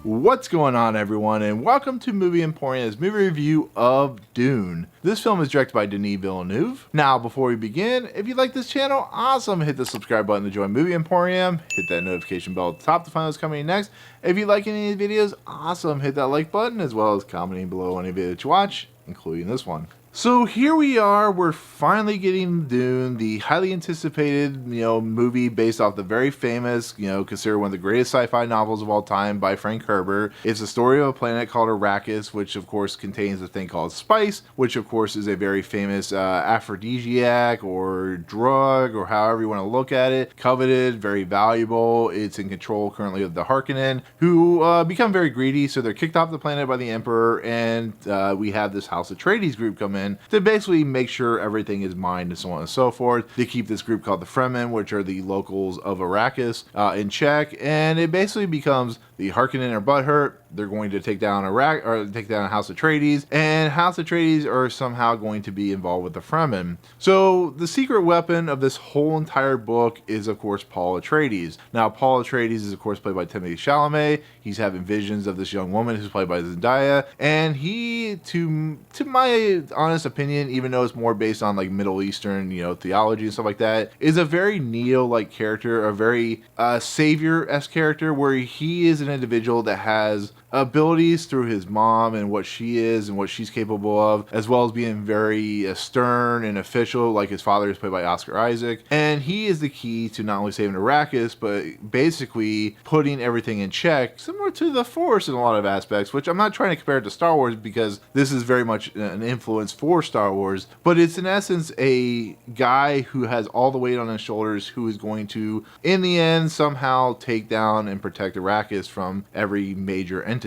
What's going on, everyone, and welcome to Movie Emporium's movie review of Dune. This film is directed by Denis Villeneuve. Now, before we begin, if you like this channel, awesome, hit the subscribe button to join Movie Emporium, hit that notification bell at the top to find what's coming next. If you like any of the videos, awesome, hit that like button, as well as commenting below any video that you watch, including this one. So here we are, we're finally getting Dune, the highly anticipated, movie based off the very famous, considered one of the greatest sci-fi novels of all time by Frank Herbert. It's the story of a planet called Arrakis, which of course contains a thing called spice, which of course is a very famous aphrodisiac or drug, or however you want to look at it. Coveted, very valuable. It's in control currently of the Harkonnen, who become very greedy, so they're kicked off the planet by the Emperor, and we have this House Atreides group come in to basically make sure everything is mined and so on and so forth. They keep this group called the Fremen, which are the locals of Arrakis, in check, and it basically becomes the Harkonnen are butthurt. They're going to take down House Atreides, and House Atreides are somehow going to be involved with the Fremen. So the secret weapon of this whole entire book is, of course, Paul Atreides. Now, Paul Atreides is, of course, played by Timothée Chalamet. He's having visions of this young woman who's played by Zendaya, and he, to my honest opinion, even though it's more based on like Middle Eastern, theology and stuff like that, is a very Neo-like character, a very savior-esque character, where he is an individual that has abilities through his mom and what she is and what she's capable of, as well as being very stern and official, like his father is played by Oscar Isaac. And he is the key to not only saving Arrakis, but basically putting everything in check, similar to the Force in a lot of aspects, which I'm not trying to compare it to Star Wars because this is very much an influence for Star Wars, but it's in essence a guy who has all the weight on his shoulders, who is going to, in the end, somehow take down and protect Arrakis from every major entity.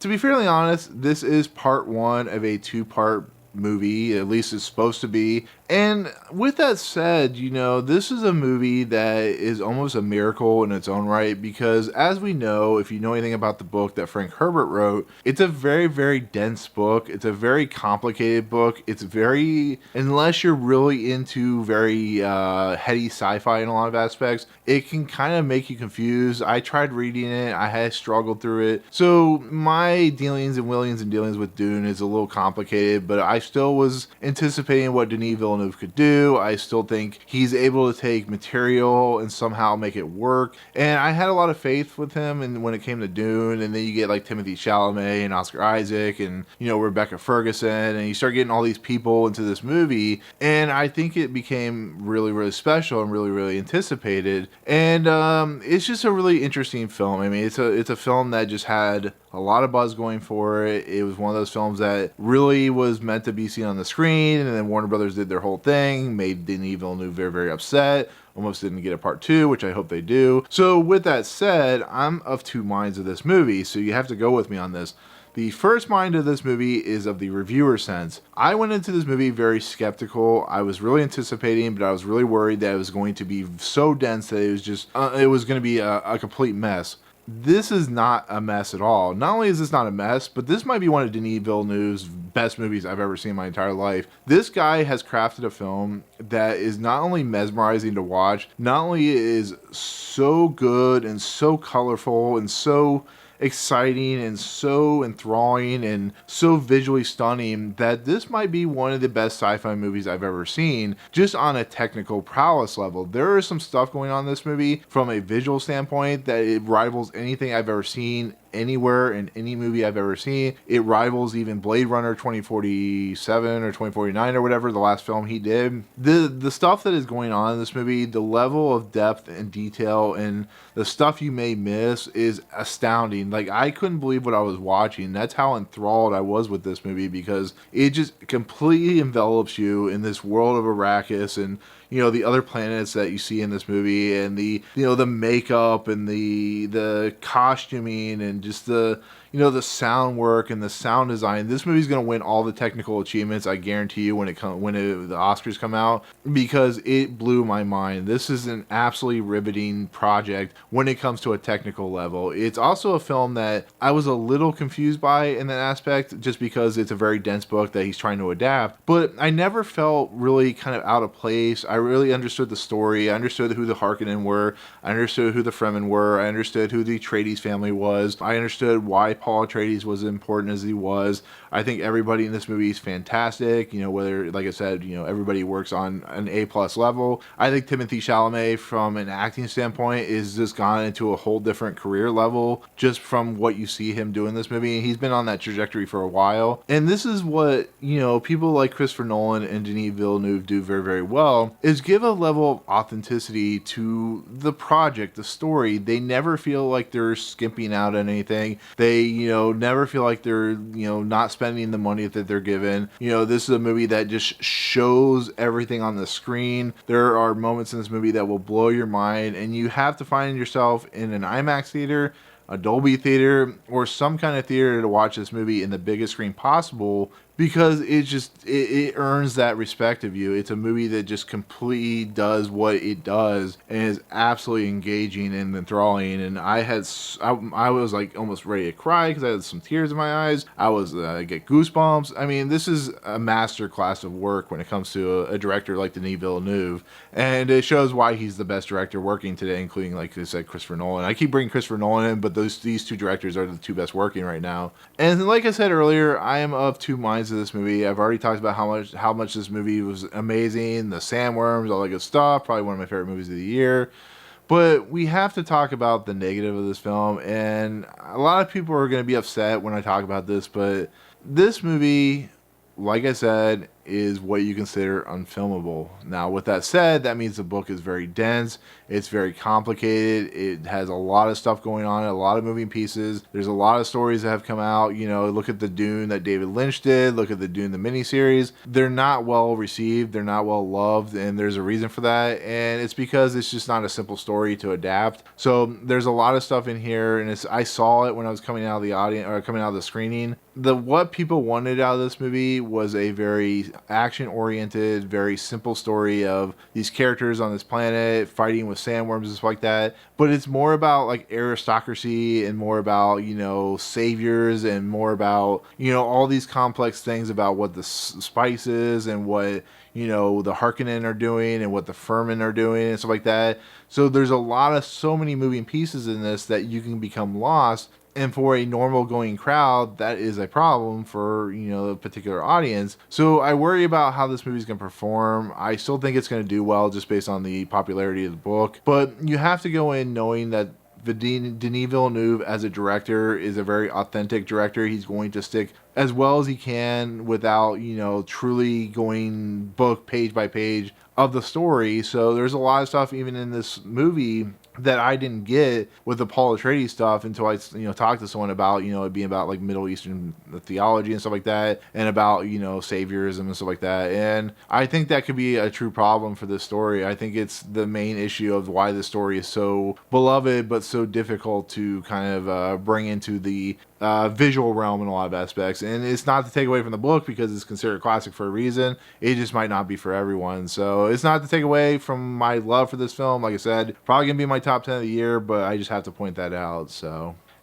To be fairly honest, this is part one of a two-part movie, at least it's supposed to be. And with that said, this is a movie that is almost a miracle in its own right, because as we know, if you know anything about the book that Frank Herbert wrote, it's a very, very dense book. It's a very complicated book. It's very, unless you're really into very heady sci-fi in a lot of aspects, it can kind of make you confused. I tried reading it. I had struggled through it. So my dealings with Dune is a little complicated, but I still was anticipating what Denis Villeneuve could do. I still think he's able to take material and somehow make it work, and I had a lot of faith with him. And when it came to Dune, and then you get like Timothée Chalamet and Oscar Isaac and Rebecca Ferguson, and you start getting all these people into this movie, and I think it became really, really special and really, really anticipated. And it's just a really interesting film. I mean, it's a film that just had a lot of buzz going for it. It was one of those films that really was meant to be seen on the screen, and then Warner Brothers did their whole thing, made Denis Villeneuve very, very upset. Almost didn't get a part two, which I hope they do. So with that said, I'm of two minds of this movie, so you have to go with me on this. The first mind of this movie is of the reviewer sense. I went into this movie very skeptical. I was really anticipating, but I was really worried that it was going to be so dense that it was going to be a complete mess. This is not a mess at all. Not only is this not a mess, but this might be one of Denis Villeneuve's best movies I've ever seen in my entire life. This guy has crafted a film that is not only mesmerizing to watch, not only is so good and so colorful and so exciting and so enthralling and so visually stunning, that this might be one of the best sci-fi movies I've ever seen, just on a technical prowess level. There is some stuff going on in this movie from a visual standpoint that it rivals anything I've ever seen anywhere in any movie I've ever seen. It rivals even Blade Runner 2047 or 2049 or whatever, the last film he did. The stuff that is going on in this movie, the level of depth and detail and the stuff you may miss is astounding. Like, I couldn't believe what I was watching. That's how enthralled I was with this movie, because it just completely envelops you in this world of Arrakis and the other planets that you see in this movie, and the makeup and the costuming and just the the sound work and the sound design. This movie's going to win all the technical achievements, I guarantee you, when the Oscars come out, because it blew my mind. This is an absolutely riveting project when it comes to a technical level. It's also a film that I was a little confused by in that aspect, just because it's a very dense book that he's trying to adapt, but I never felt really kind of out of place. I really understood the story. I understood who the Harkonnen were. I understood who the Fremen were. I understood who the Atreides family was. I understood why Paul Atreides was as important as he was. I think everybody in this movie is fantastic. Whether, like I said, everybody works on an A+ level. I think Timothée Chalamet, from an acting standpoint, is just gone into a whole different career level just from what you see him do in this movie. He's been on that trajectory for a while. And this is what, people like Christopher Nolan and Denis Villeneuve do very, very well, is give a level of authenticity to the project, the story. They never feel like they're skimping out on anything. They, never feel like they're, not spending the money that they're given. This is a movie that just shows everything on the screen. There are moments in this movie that will blow your mind, and you have to find yourself in an IMAX theater, a Dolby theater, or some kind of theater to watch this movie in the biggest screen possible, because it earns that respect of you. It's a movie that just completely does what it does and is absolutely engaging and enthralling. And I was like almost ready to cry because I had some tears in my eyes. I get goosebumps. I mean, this is a master class of work when it comes to a director like Denis Villeneuve, and it shows why he's the best director working today, including, like I said, Christopher Nolan. I keep bringing Christopher Nolan in, but these two directors are the two best working right now. And like I said earlier, I am of two minds of this movie. I've already talked about how much this movie was amazing, the sandworms, all that good stuff. Probably one of my favorite movies of the year. But we have to talk about the negative of this film, and a lot of people are going to be upset when I talk about this, but this movie, like I said, is what you consider unfilmable. Now, with that said, that means the book is very dense, it's very complicated, it has a lot of stuff going on, a lot of moving pieces. There's a lot of stories that have come out. Look at the Dune that David Lynch did, look at the Dune the miniseries. They're not well received, they're not well loved, and there's a reason for that, and it's because it's just not a simple story to adapt. So there's a lot of stuff in here, and I saw it when I was coming out of the audience, or coming out of the screening. What people wanted out of this movie was a very action-oriented, very simple story of these characters on this planet fighting with sandworms and stuff like that. But it's more about like aristocracy, and more about, saviors, and more about, all these complex things about what the spice is, and what, the Harkonnen are doing, and what the Fremen are doing, and stuff like that. So there's so many moving pieces in this that you can become lost. And for a normal going crowd, that is a problem for, a particular audience. So I worry about how this movie is going to perform. I still think it's going to do well just based on the popularity of the book. But you have to go in knowing that Denis Villeneuve as a director is a very authentic director. He's going to stick as well as he can without, truly going book page by page of the story. So there's a lot of stuff even in this movie that I didn't get with the Paul Atreides stuff until I, talked to someone about, it being about like Middle Eastern theology and stuff like that, and about, saviorism and stuff like that. And I think that could be a true problem for this story. I think it's the main issue of why this story is so beloved, but so difficult to kind of bring into the visual realm in a lot of aspects. And it's not to take away from the book, because it's considered a classic for a reason. It just might not be for everyone. So it's not to take away from my love for this film. Like I said, probably gonna be my top 10 of the year, but I just have to point that out.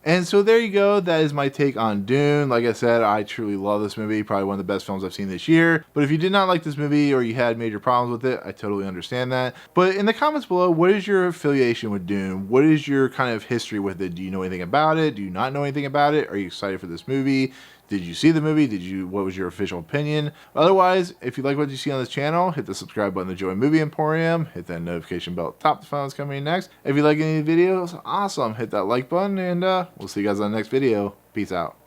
And so there you go. That is my take on Dune. Like I said, I truly love this movie. Probably one of the best films I've seen this year. But if you did not like this movie, or you had major problems with it, I totally understand that. But in the comments below, what is your affiliation with Dune? What is your kind of history with it? Do you know anything about it? Do you not know anything about it? Are you excited for this movie? Did you see the movie? What was your official opinion? Otherwise, if you like what you see on this channel, hit the subscribe button to join Movie Emporium. Hit that notification bell at the top to find out what's coming next. If you like any videos, awesome. Hit that like button, and we'll see you guys on the next video. Peace out.